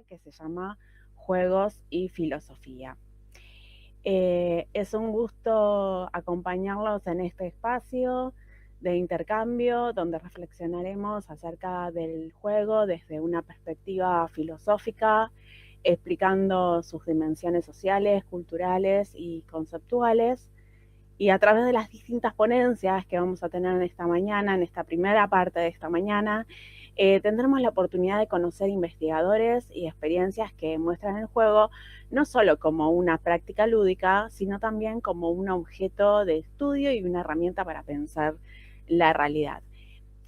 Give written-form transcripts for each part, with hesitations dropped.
que se llama Juegos y Filosofía. Es un gusto acompañarlos en este espacio de intercambio donde reflexionaremos acerca del juego desde una perspectiva filosófica, explicando sus dimensiones sociales, culturales y conceptuales. Y a través de las distintas ponencias que vamos a tener en esta mañana, en esta primera parte de esta mañana, tendremos la oportunidad de conocer investigadores y experiencias que muestran el juego no solo como una práctica lúdica, sino también como un objeto de estudio y una herramienta para pensar la realidad.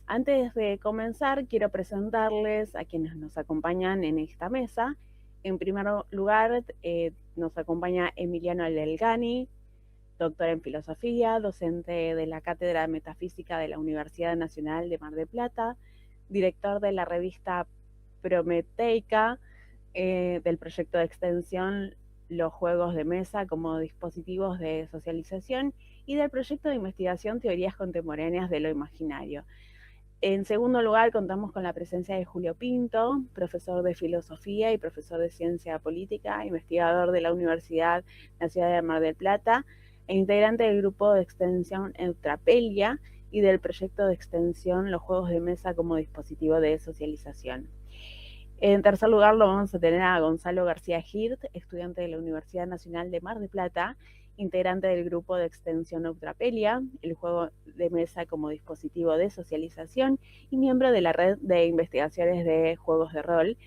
Antes de comenzar, quiero presentarles a quienes nos acompañan en esta mesa. En primer lugar, nos acompaña Emiliano Delgani, doctor en filosofía, docente de la Cátedra de Metafísica de la Universidad Nacional de Mar del Plata, director de la revista Prometeica, del proyecto de extensión Los Juegos de Mesa como dispositivos de socialización y del proyecto de investigación Teorías Contemporáneas de lo Imaginario. En segundo lugar, contamos con la presencia de Julio Pinto, profesor de filosofía y profesor de ciencia política, investigador de la Universidad Nacional de Mar del Plata e integrante del grupo de extensión Eutrapelia y del proyecto de extensión Los Juegos de Mesa como dispositivo de socialización. En tercer lugar, lo vamos a tener a Gonzalo García Hirt, estudiante de la Universidad Nacional de Mar del Plata, integrante del grupo de extensión Eutrapelia, el juego de mesa como dispositivo de socialización y miembro de la red de investigaciones de juegos de rol.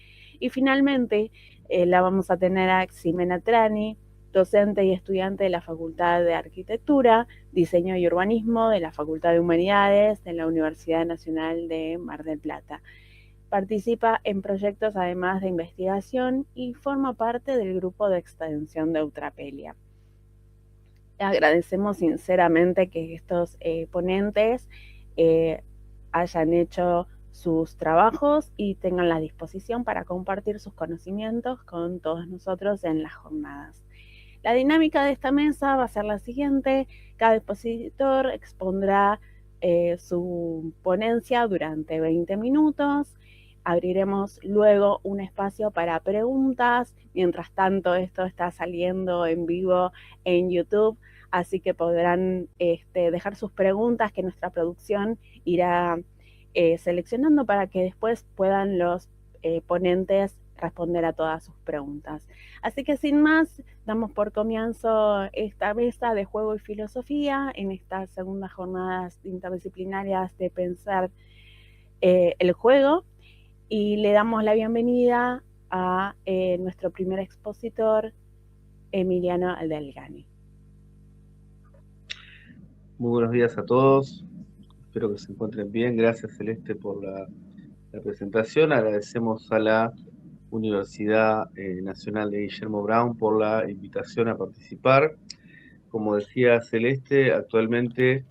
Y finalmente la vamos a tener a Ximena Trani, docente y estudiante de la Facultad de Arquitectura, Diseño y Urbanismo de la Facultad de Humanidades de la Universidad Nacional de Mar del Plata. Participa en proyectos además de investigación y forma parte del grupo de extensión de Eutrapelia. Agradecemos sinceramente que estos ponentes hayan hecho sus trabajos y tengan la disposición para compartir sus conocimientos con todos nosotros en las jornadas. La dinámica de esta mesa va a ser la siguiente: cada expositor expondrá su ponencia durante 20 minutos. Abriremos luego un espacio para preguntas. Mientras tanto, esto está saliendo en vivo en YouTube, así que podrán dejar sus preguntas que nuestra producción irá seleccionando para que después puedan los ponentes responder a todas sus preguntas. Así que sin más, damos por comienzo esta mesa de juego y filosofía en estas segundas jornadas interdisciplinarias de pensar el juego, y le damos la bienvenida a nuestro primer expositor, Emiliano Delgani. Muy buenos días a todos, espero que se encuentren bien. Gracias, Celeste, por la presentación. Agradecemos a la Universidad Nacional de Guillermo Brown por la invitación a participar. Como decía Celeste, actualmente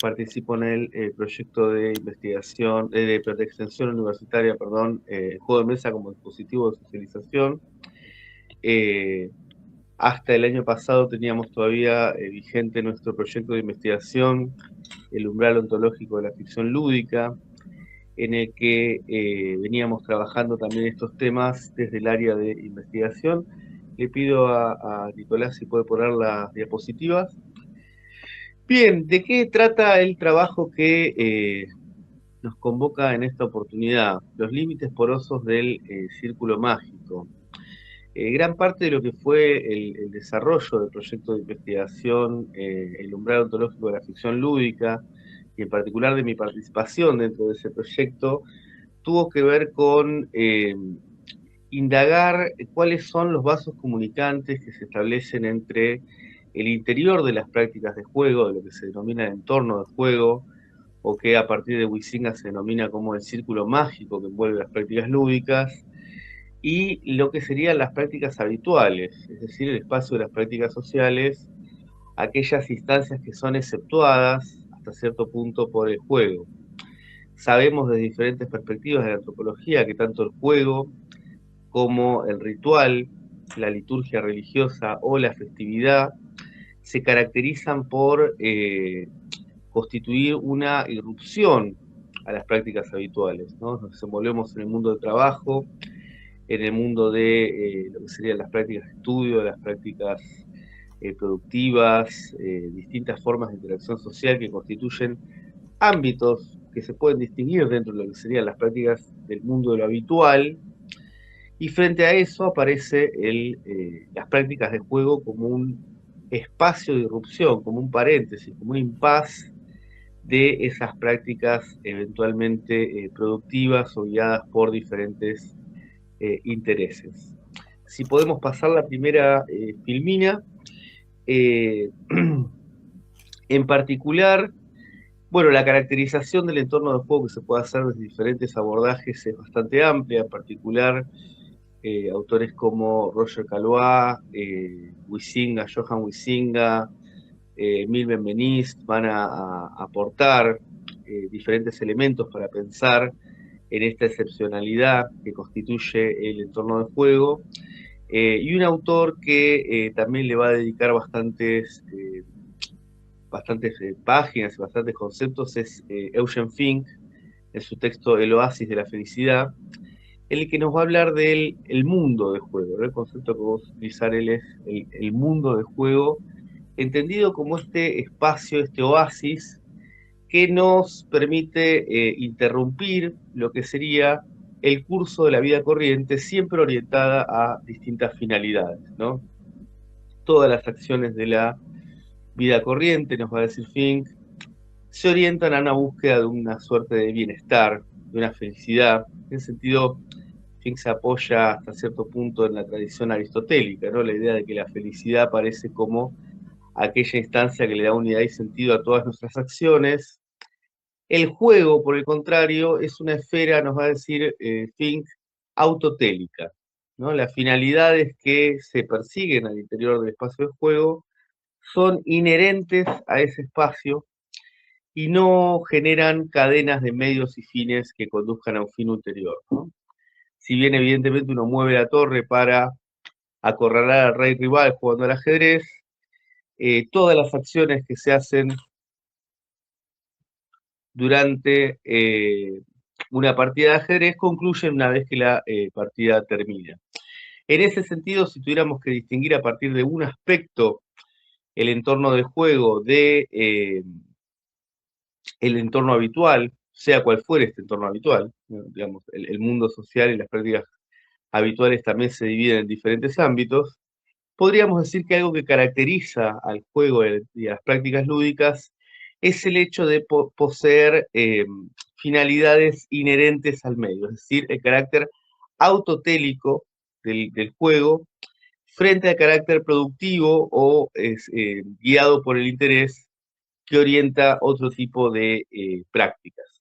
participo en el proyecto de investigación, de extensión universitaria, juego de mesa como dispositivo de socialización. Hasta el año pasado teníamos todavía vigente nuestro proyecto de investigación, El umbral ontológico de la ficción lúdica, en el que veníamos trabajando también estos temas desde el área de investigación. Le pido a Nicolás si puede poner las diapositivas. Bien, ¿de qué trata el trabajo que nos convoca en esta oportunidad? Los límites porosos del círculo mágico. Gran parte de lo que fue el desarrollo del proyecto de investigación, El umbral ontológico de la ficción lúdica, y en particular de mi participación dentro de ese proyecto, tuvo que ver con indagar cuáles son los vasos comunicantes que se establecen entre el interior de las prácticas de juego, de lo que se denomina el entorno de juego, o que a partir de Huizinga se denomina como el círculo mágico que envuelve las prácticas lúdicas, y lo que serían las prácticas habituales, es decir, el espacio de las prácticas sociales, aquellas instancias que son exceptuadas hasta cierto punto por el juego. Sabemos desde diferentes perspectivas de la antropología que tanto el juego como el ritual, la liturgia religiosa o la festividad se caracterizan por constituir una irrupción a las prácticas habituales, ¿no? Nos desenvolvemos en el mundo del trabajo, en el mundo de lo que serían las prácticas de estudio, las prácticas productivas, distintas formas de interacción social que constituyen ámbitos que se pueden distinguir dentro de lo que serían las prácticas del mundo de lo habitual, y frente a eso aparece las prácticas de juego como un espacio de irrupción, como un paréntesis, como un impas de esas prácticas eventualmente productivas o guiadas por diferentes intereses. Si podemos pasar la primera filmina, en particular, bueno, la caracterización del entorno de juego que se puede hacer desde diferentes abordajes es bastante amplia, en particular autores como Roger Caillois, Huizinga, Johan Huizinga, Emile Benveniste van a aportar diferentes elementos para pensar en esta excepcionalidad que constituye el entorno de juego, y un autor que también le va a dedicar bastantes páginas y bastantes conceptos es Eugen Fink, en su texto El oasis de la felicidad, en el que nos va a hablar del mundo de juego, ¿no? El concepto que vos utilizar él es el mundo de juego, entendido como este espacio, este oasis, que nos permite interrumpir lo que sería el curso de la vida corriente, siempre orientada a distintas finalidades, ¿no? Todas las acciones de la vida corriente, nos va a decir Fink, se orientan a una búsqueda de una suerte de bienestar, de una felicidad. En ese sentido, Fink se apoya hasta cierto punto en la tradición aristotélica, ¿no? La idea de que la felicidad aparece como aquella instancia que le da unidad y sentido a todas nuestras acciones. El juego, por el contrario, es una esfera, nos va a decir Fink, autotélica, ¿no? Las finalidades que se persiguen al interior del espacio de juego son inherentes a ese espacio y no generan cadenas de medios y fines que conduzcan a un fin ulterior, ¿no? Si bien evidentemente uno mueve la torre para acorralar al rey rival jugando al ajedrez, todas las acciones que se hacen durante una partida de ajedrez concluyen una vez que la partida termina. En ese sentido, si tuviéramos que distinguir a partir de un aspecto el entorno de juego de el entorno habitual, sea cual fuere este entorno habitual, ¿no? Digamos, el mundo social y las prácticas habituales también se dividen en diferentes ámbitos, podríamos decir que algo que caracteriza al juego y a las prácticas lúdicas es el hecho de poseer finalidades inherentes al medio, es decir, el carácter autotélico del juego frente al carácter productivo o guiado por el interés que orienta otro tipo de prácticas.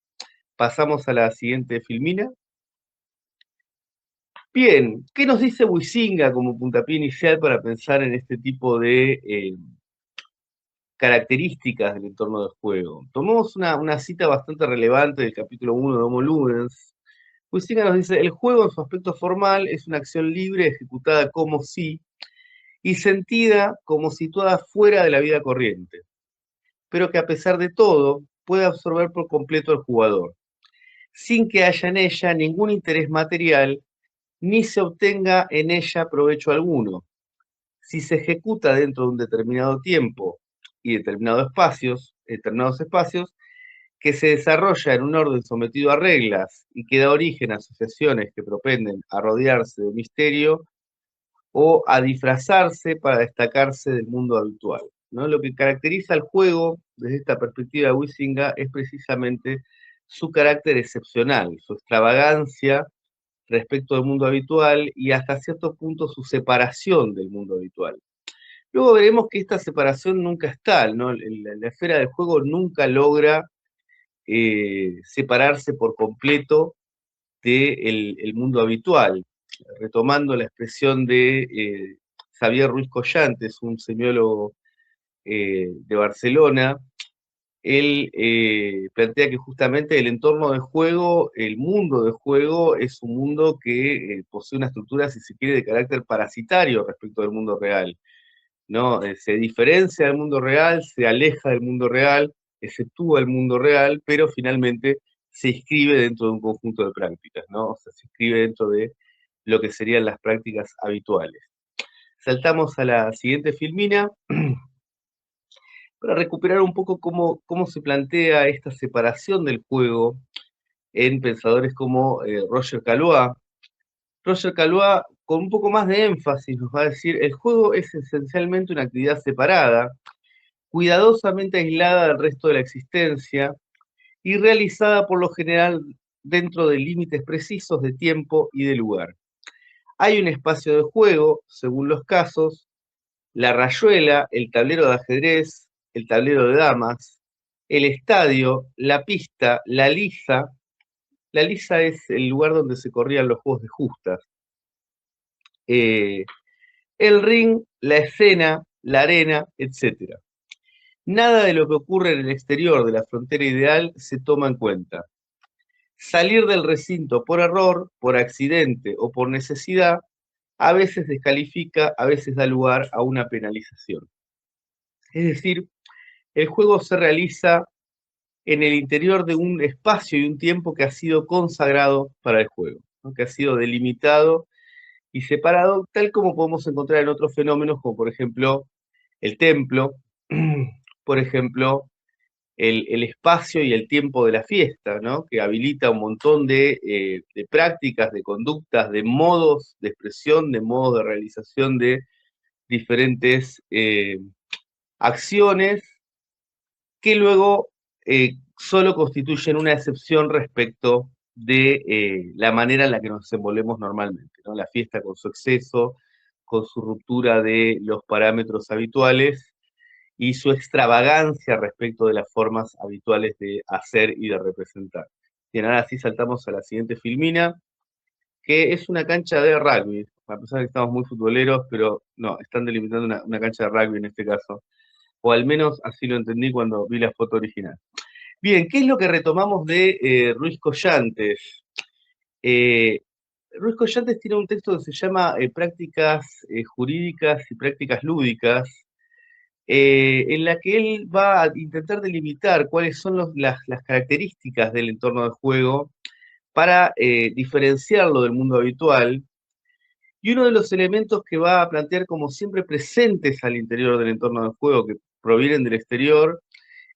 Pasamos a la siguiente filmina. Bien, ¿qué nos dice Huizinga como puntapié inicial para pensar en este tipo de características del entorno de juego? Tomamos una cita bastante relevante del capítulo 1 de Homo Ludens. Huizinga nos dice, el juego en su aspecto formal es una acción libre ejecutada como si y sentida como situada fuera de la vida corriente, pero que a pesar de todo puede absorber por completo al jugador, sin que haya en ella ningún interés material ni se obtenga en ella provecho alguno. Si se ejecuta dentro de un determinado tiempo y determinados espacios, que se desarrolla en un orden sometido a reglas y que da origen a asociaciones que propenden a rodearse de misterio o a disfrazarse para destacarse del mundo habitual, ¿no? Lo que caracteriza al juego desde esta perspectiva de Huizinga es precisamente su carácter excepcional, su extravagancia respecto del mundo habitual y hasta cierto punto su separación del mundo habitual. Luego veremos que esta separación nunca es tal, ¿no? La esfera del juego nunca logra separarse por completo del mundo habitual. Retomando la expresión de Xavier Ruiz Collantes, un semiólogo de Barcelona, él plantea que justamente el entorno de juego, el mundo de juego, es un mundo que posee una estructura, si se quiere, de carácter parasitario respecto del mundo real, ¿no? Se diferencia del mundo real, se aleja del mundo real, exceptúa el mundo real, pero finalmente se inscribe dentro de un conjunto de prácticas, ¿no? O sea, se inscribe dentro de lo que serían las prácticas habituales. Saltamos a la siguiente filmina para recuperar un poco cómo se plantea esta separación del juego en pensadores como Roger Caillois. Roger Caillois, con un poco más de énfasis, nos va a decir, el juego es esencialmente una actividad separada, cuidadosamente aislada del resto de la existencia y realizada por lo general dentro de límites precisos de tiempo y de lugar. Hay un espacio de juego, según los casos, la rayuela, el tablero de ajedrez, el tablero de damas, el estadio, la pista, la liza. La liza es el lugar donde se corrían los juegos de justas. El ring, la escena, la arena, etc. Nada de lo que ocurre en el exterior de la frontera ideal se toma en cuenta. Salir del recinto por error, por accidente o por necesidad, a veces descalifica, a veces da lugar a una penalización. Es decir, el juego se realiza en el interior de un espacio y un tiempo que ha sido consagrado para el juego, ¿no? Que ha sido delimitado y separado, tal como podemos encontrar en otros fenómenos, como por ejemplo el templo, por ejemplo el espacio y el tiempo de la fiesta, ¿no? Que habilita un montón de prácticas, de conductas, de modos de expresión, de modos de realización de diferentes acciones que luego solo constituyen una excepción respecto de la manera en la que nos desenvolvemos normalmente, ¿no? La fiesta con su exceso, con su ruptura de los parámetros habituales y su extravagancia respecto de las formas habituales de hacer y de representar. Bien, ahora sí saltamos a la siguiente filmina, que es una cancha de rugby. A pesar de que estamos muy futboleros, pero no, están delimitando una cancha de rugby en este caso. O al menos así lo entendí cuando vi la foto original. Bien, ¿qué es lo que retomamos de Ruiz Collantes? Eh, Ruiz Collantes tiene un texto que se llama Prácticas jurídicas y prácticas lúdicas, en la que él va a intentar delimitar cuáles son las características del entorno de juego para diferenciarlo del mundo habitual. Y uno de los elementos que va a plantear como siempre presentes al interior del entorno de juego, que provienen del exterior,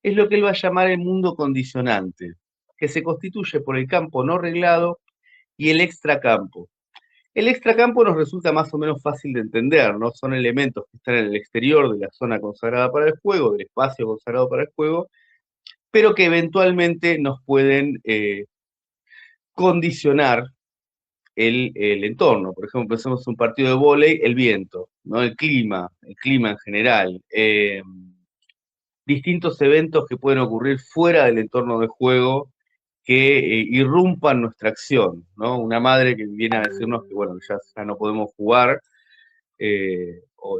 es lo que él va a llamar el mundo condicionante, que se constituye por el campo no reglado y el extracampo. El extracampo nos resulta más o menos fácil de entender, ¿no? Son elementos que están en el exterior de la zona consagrada para el juego, del espacio consagrado para el juego, pero que eventualmente nos pueden condicionar el entorno. Por ejemplo, pensemos en un partido de vóley, el viento, ¿no? El clima en general. Distintos eventos que pueden ocurrir fuera del entorno de juego que irrumpan nuestra acción, ¿no? Una madre que viene a decirnos que, bueno, ya no podemos jugar, o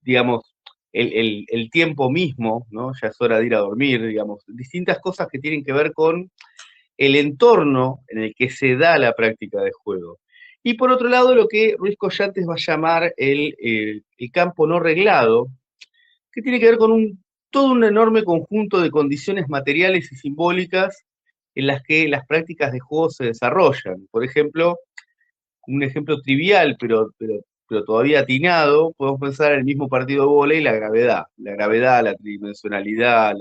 digamos, el tiempo mismo, ¿no? Ya es hora de ir a dormir, digamos, distintas cosas que tienen que ver con el entorno en el que se da la práctica de juego. Y por otro lado, lo que Ruiz Collantes va a llamar el campo no reglado, que tiene que ver con todo un enorme conjunto de condiciones materiales y simbólicas en las que las prácticas de juego se desarrollan. Por ejemplo, un ejemplo trivial, pero todavía atinado, podemos pensar en el mismo partido de vóley, la gravedad, la tridimensionalidad,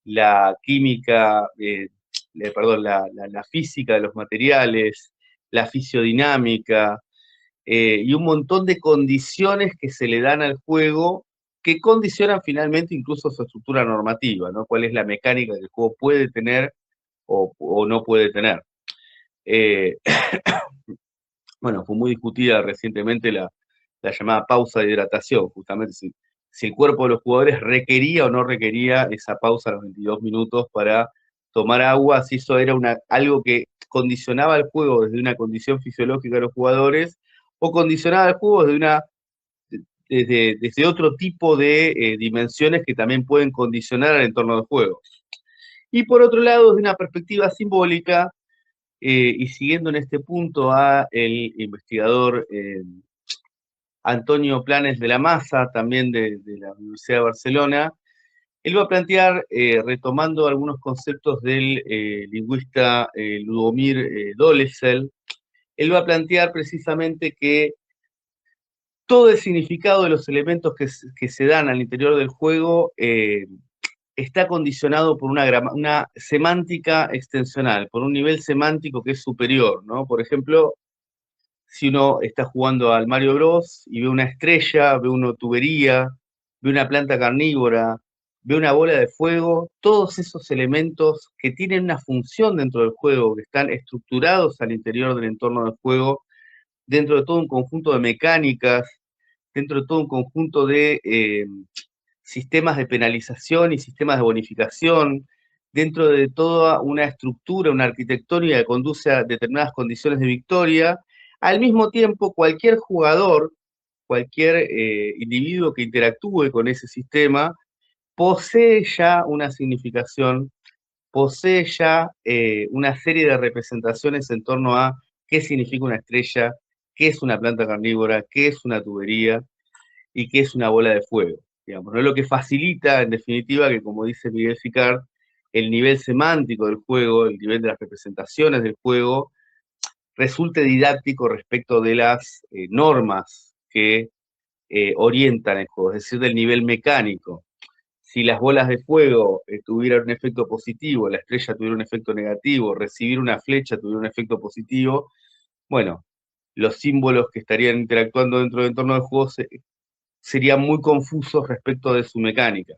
la química, perdón, la física de los materiales, la fisiodinámica, y un montón de condiciones que se le dan al juego que condicionan finalmente incluso su estructura normativa, ¿no? Cuál es la mecánica que el juego puede tener o no puede tener. Bueno, fue muy discutida recientemente la llamada pausa de hidratación, justamente si el cuerpo de los jugadores requería o no requería esa pausa a los 22 minutos para tomar agua, si eso era algo que condicionaba el juego desde una condición fisiológica de los jugadores, o condicionaba el juego desde otro tipo de dimensiones que también pueden condicionar al entorno del juego. Y por otro lado, desde una perspectiva simbólica, y siguiendo en este punto a el investigador Antonio Planes de la Maza, también de la Universidad de Barcelona, él va a plantear, retomando algunos conceptos del lingüista Ludomir Dolezal, él va a plantear precisamente que todo el significado de los elementos que se dan al interior del juego está condicionado por una semántica extensional, por un nivel semántico que es superior, ¿no? Por ejemplo, si uno está jugando al Mario Bros. Y ve una estrella, ve una tubería, ve una planta carnívora, ve una bola de fuego, todos esos elementos que tienen una función dentro del juego, que están estructurados al interior del entorno del juego, dentro de todo un conjunto de mecánicas, dentro de todo un conjunto de sistemas de penalización y sistemas de bonificación, dentro de toda una estructura, una arquitectónica que conduce a determinadas condiciones de victoria. Al mismo tiempo, cualquier jugador, cualquier individuo que interactúe con ese sistema, posee ya una significación, posee ya una serie de representaciones en torno a qué significa una estrella, qué es una planta carnívora, qué es una tubería y qué es una bola de fuego. Digamos, ¿no? Lo que facilita, en definitiva, que como dice Miguel Sicard, el nivel semántico del juego, el nivel de las representaciones del juego, resulte didáctico respecto de las normas que orientan el juego, es decir, del nivel mecánico. Si las bolas de fuego tuvieran un efecto positivo, la estrella tuviera un efecto negativo, recibir una flecha tuviera un efecto positivo, bueno, los símbolos que estarían interactuando dentro del entorno del juego serían muy confusos respecto de su mecánica.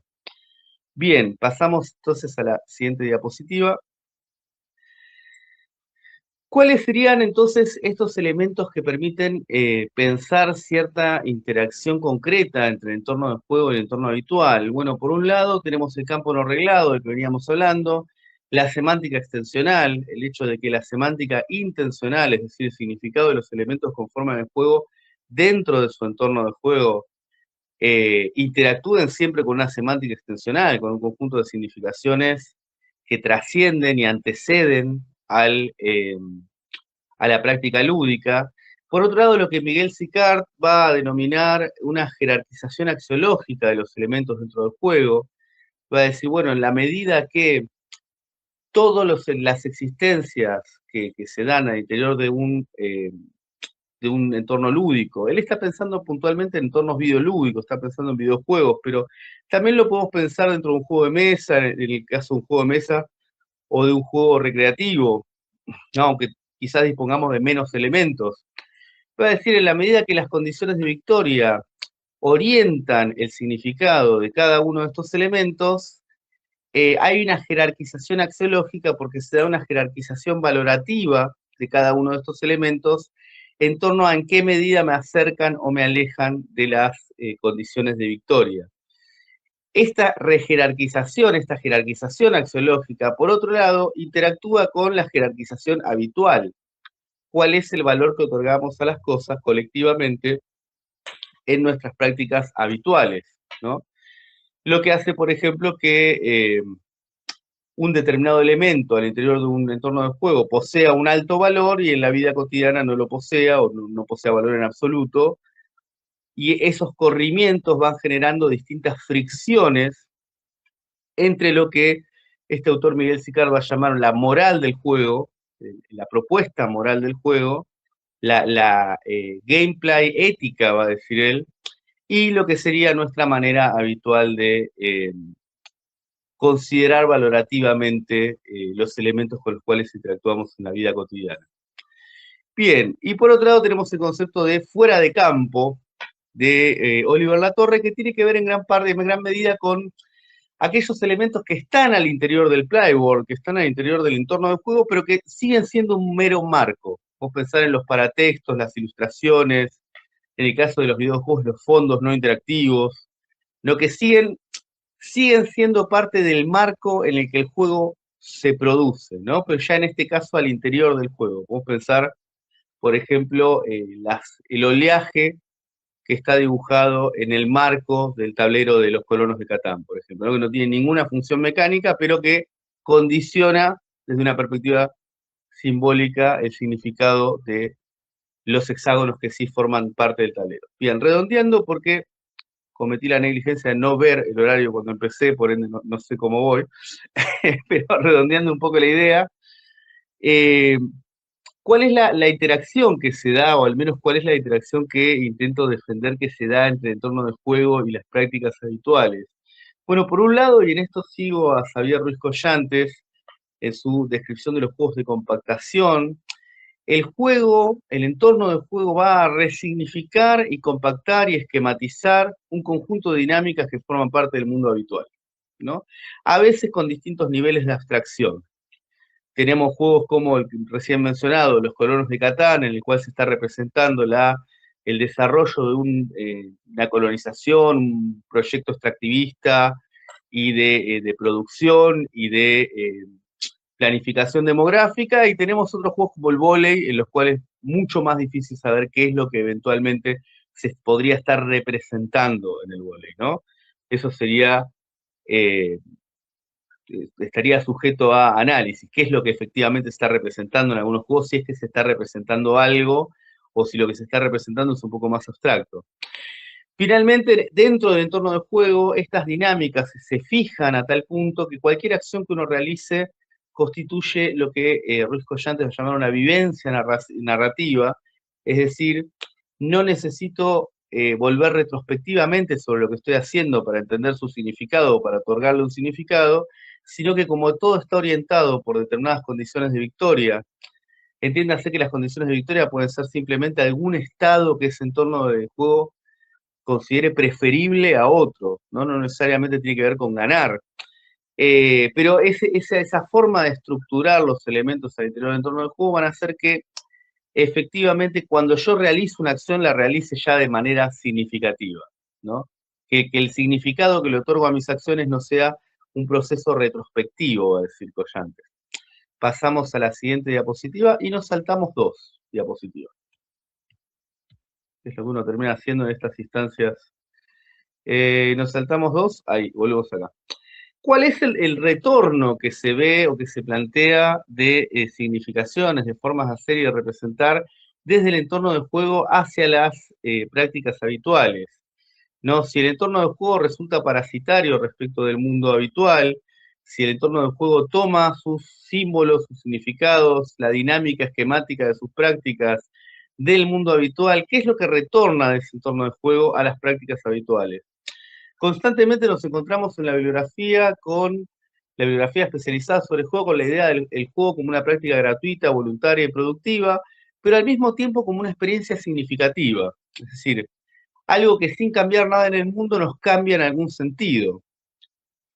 Bien, pasamos entonces a la siguiente diapositiva. ¿Cuáles serían entonces estos elementos que permiten pensar cierta interacción concreta entre el entorno del juego y el entorno habitual? Bueno, por un lado tenemos el campo no reglado del que veníamos hablando, la semántica extensional, el hecho de que la semántica intencional, es decir, el significado de los elementos conforman el juego dentro de su entorno de juego, interactúen siempre con una semántica extensional, con un conjunto de significaciones que trascienden y anteceden a la práctica lúdica. Por otro lado, lo que Miguel Sicard va a denominar una jerarquización axiológica de los elementos dentro del juego, va a decir, bueno, en la medida que todas las existencias que se dan al interior de un entorno lúdico. Él está pensando puntualmente en entornos videolúdicos, está pensando en videojuegos, pero también lo podemos pensar dentro de un juego de mesa, en el caso de un juego de mesa o de un juego recreativo, ¿no? Aunque quizás dispongamos de menos elementos. Va a decir, en la medida que las condiciones de victoria orientan el significado de cada uno de estos elementos, hay una jerarquización axiológica porque se da una jerarquización valorativa de cada uno de estos elementos en torno a en qué medida me acercan o me alejan de las condiciones de victoria. Esta jerarquización axiológica, por otro lado, interactúa con la jerarquización habitual. ¿Cuál es el valor que otorgamos a las cosas colectivamente en nuestras prácticas habituales, ¿no? Lo que hace, por ejemplo, que un determinado elemento al interior de un entorno de juego posea un alto valor y en la vida cotidiana no lo posea o no posea valor en absoluto, y esos corrimientos van generando distintas fricciones entre lo que este autor Miguel Sicard va a llamar la moral del juego, la propuesta moral del juego, la gameplay ética, va a decir él, y lo que sería nuestra manera habitual de considerar valorativamente los elementos con los cuales interactuamos en la vida cotidiana. Bien, y por otro lado tenemos el concepto de fuera de campo de Oliver Latorre, que tiene que ver en gran medida con aquellos elementos que están al interior del playboard, que están al interior del entorno del juego, pero que siguen siendo un mero marco. Vos pensar en los paratextos, las ilustraciones, en el caso de los videojuegos, los fondos no interactivos, lo que siguen siendo parte del marco en el que el juego se produce, ¿no? Pero ya en este caso al interior del juego. Podemos pensar, por ejemplo, el oleaje que está dibujado en el marco del tablero de los colonos de Catán, por ejemplo, ¿no? Que no tiene ninguna función mecánica, pero que condiciona desde una perspectiva simbólica el significado de los hexágonos que sí forman parte del tablero. Bien, redondeando porque cometí la negligencia de no ver el horario cuando empecé, por ende no sé cómo voy, pero redondeando un poco la idea, ¿Cuál es la interacción que se da, o al menos cuál es la interacción que intento defender que se da entre el entorno de juego y las prácticas habituales? Bueno, por un lado, y en esto sigo a Xavier Ruiz Collantes, en su descripción de los juegos de compactación, el juego, el entorno del juego va a resignificar y compactar y esquematizar un conjunto de dinámicas que forman parte del mundo habitual, ¿no? A veces con distintos niveles de abstracción. Tenemos juegos como el recién mencionado, Los Colonos de Catán, en el cual se está representando el desarrollo de una colonización, un proyecto extractivista y de producción y de planificación demográfica, y tenemos otros juegos como el vóley, en los cuales es mucho más difícil saber qué es lo que eventualmente se podría estar representando en el vóley, ¿no? Eso sería, eh, estaría sujeto a análisis, qué es lo que efectivamente se está representando en algunos juegos, si es que se está representando algo, o si lo que se está representando es un poco más abstracto. Finalmente, dentro del entorno del juego, estas dinámicas se fijan a tal punto que cualquier acción que uno realice constituye lo que Ruiz Collantes va a llamar una vivencia narrativa, es decir, no necesito volver retrospectivamente sobre lo que estoy haciendo para entender su significado o para otorgarle un significado, sino que como todo está orientado por determinadas condiciones de victoria, entiéndase que las condiciones de victoria pueden ser simplemente algún estado que ese entorno del juego considere preferible a otro, ¿no? No necesariamente tiene que ver con ganar. Pero esa forma de estructurar los elementos al interior del entorno del juego van a hacer que efectivamente cuando yo realizo una acción la realice ya de manera significativa, ¿no? Que el significado que le otorgo a mis acciones no sea un proceso retrospectivo, va a decir Collantes. Pasamos a la siguiente diapositiva y nos saltamos 2 diapositivas. Es lo que uno termina haciendo en estas instancias. Nos saltamos 2, ahí, volvemos acá. ¿Cuál es el retorno que se ve o que se plantea de significaciones, de formas de hacer y de representar desde el entorno del juego hacia las prácticas habituales? ¿No? Si el entorno del juego resulta parasitario respecto del mundo habitual, si el entorno del juego toma sus símbolos, sus significados, la dinámica esquemática de sus prácticas del mundo habitual, ¿qué es lo que retorna de ese entorno del juego a las prácticas habituales? Constantemente nos encontramos en la bibliografía con la bibliografía especializada sobre el juego, con la idea del juego como una práctica gratuita, voluntaria y productiva, pero al mismo tiempo como una experiencia significativa. Es decir, algo que sin cambiar nada en el mundo nos cambia en algún sentido.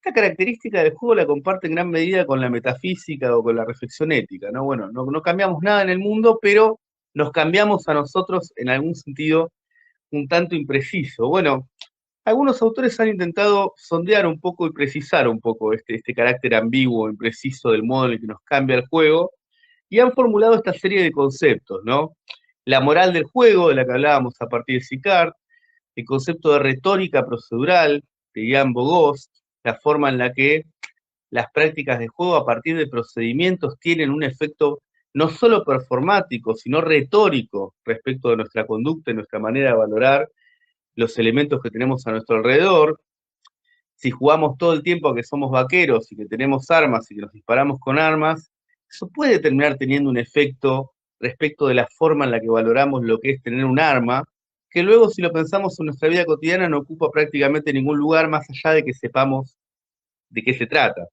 Esta característica del juego la comparte en gran medida con la metafísica o con la reflexión ética, ¿no? Bueno, no cambiamos nada en el mundo, pero nos cambiamos a nosotros en algún sentido un tanto impreciso. Bueno, algunos autores han intentado sondear un poco y precisar un poco este carácter ambiguo, impreciso del modo en el que nos cambia el juego, y han formulado esta serie de conceptos, ¿no? La moral del juego, de la que hablábamos a partir de Sicard, el concepto de retórica procedural, de Jan Bogost, la forma en la que las prácticas de juego a partir de procedimientos tienen un efecto no solo performático, sino retórico respecto de nuestra conducta y nuestra manera de valorar los elementos que tenemos a nuestro alrededor. Si jugamos todo el tiempo a que somos vaqueros y que tenemos armas y que nos disparamos con armas, eso puede terminar teniendo un efecto respecto de la forma en la que valoramos lo que es tener un arma, que luego si lo pensamos en nuestra vida cotidiana no ocupa prácticamente ningún lugar más allá de que sepamos de qué se trata.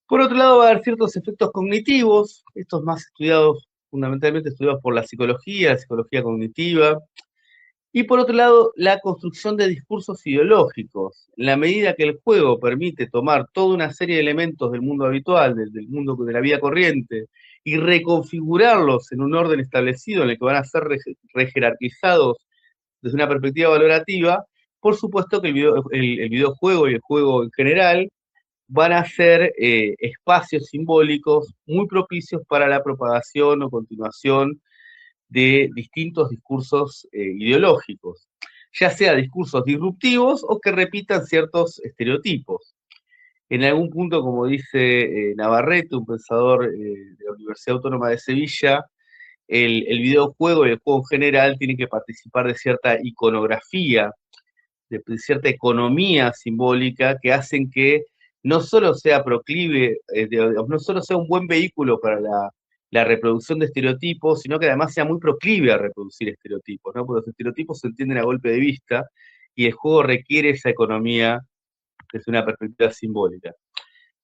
Por otro lado, va a haber ciertos efectos cognitivos, estos más estudiados, fundamentalmente estudiados por la psicología cognitiva, y por otro lado, la construcción de discursos ideológicos. En la medida que el juego permite tomar toda una serie de elementos del mundo habitual, del mundo de la vida corriente, y reconfigurarlos en un orden establecido en el que van a ser rejerarquizados desde una perspectiva valorativa, por supuesto que el videojuego y el juego en general van a ser espacios simbólicos muy propicios para la propagación o continuación de distintos discursos ideológicos, ya sea discursos disruptivos o que repitan ciertos estereotipos. En algún punto, como dice Navarrete, un pensador de la Universidad Autónoma de Sevilla, el videojuego y el juego en general tienen que participar de cierta iconografía, de cierta economía simbólica que hacen que no solo sea proclive, no solo sea un buen vehículo para la reproducción de estereotipos, sino que además sea muy proclive a reproducir estereotipos, ¿no? Porque los estereotipos se entienden a golpe de vista y el juego requiere esa economía desde una perspectiva simbólica.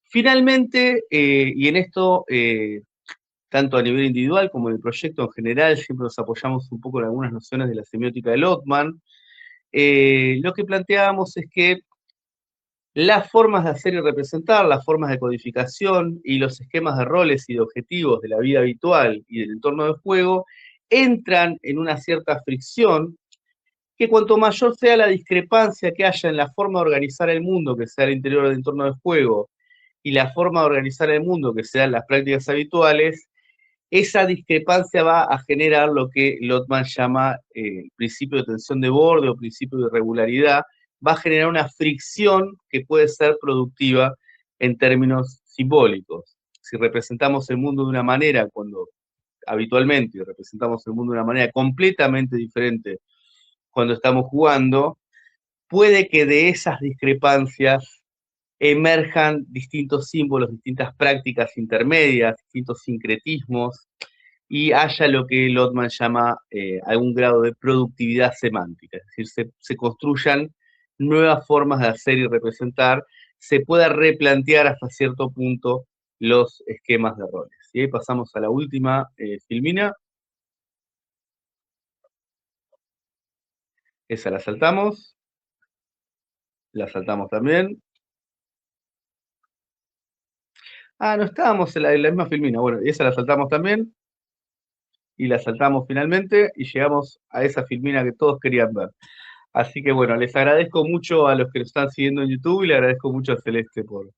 Finalmente, y en esto, tanto a nivel individual como en el proyecto en general, siempre nos apoyamos un poco en algunas nociones de la semiótica de Lotman, lo que planteábamos es que las formas de hacer y representar, las formas de codificación y los esquemas de roles y de objetivos de la vida habitual y del entorno de juego entran en una cierta fricción que cuanto mayor sea la discrepancia que haya en la forma de organizar el mundo que sea el interior del entorno de juego y la forma de organizar el mundo que sean las prácticas habituales, esa discrepancia va a generar lo que Lotman llama principio de tensión de borde o principio de irregularidad, va a generar una fricción que puede ser productiva en términos simbólicos. Si representamos el mundo de una manera cuando habitualmente representamos el mundo de una manera completamente diferente cuando estamos jugando, puede que de esas discrepancias emerjan distintos símbolos, distintas prácticas intermedias, distintos sincretismos, y haya lo que Lotman llama algún grado de productividad semántica, es decir, se construyan nuevas formas de hacer y representar, se pueda replantear hasta cierto punto los esquemas de roles. Y ahí pasamos a la última, Filmina. Esa la saltamos también. Ah, no estábamos en la misma Filmina, bueno, esa la saltamos también. Y la saltamos finalmente y llegamos a esa Filmina que todos querían ver. Así que bueno, les agradezco mucho a los que nos están siguiendo en YouTube y le agradezco mucho a Celeste por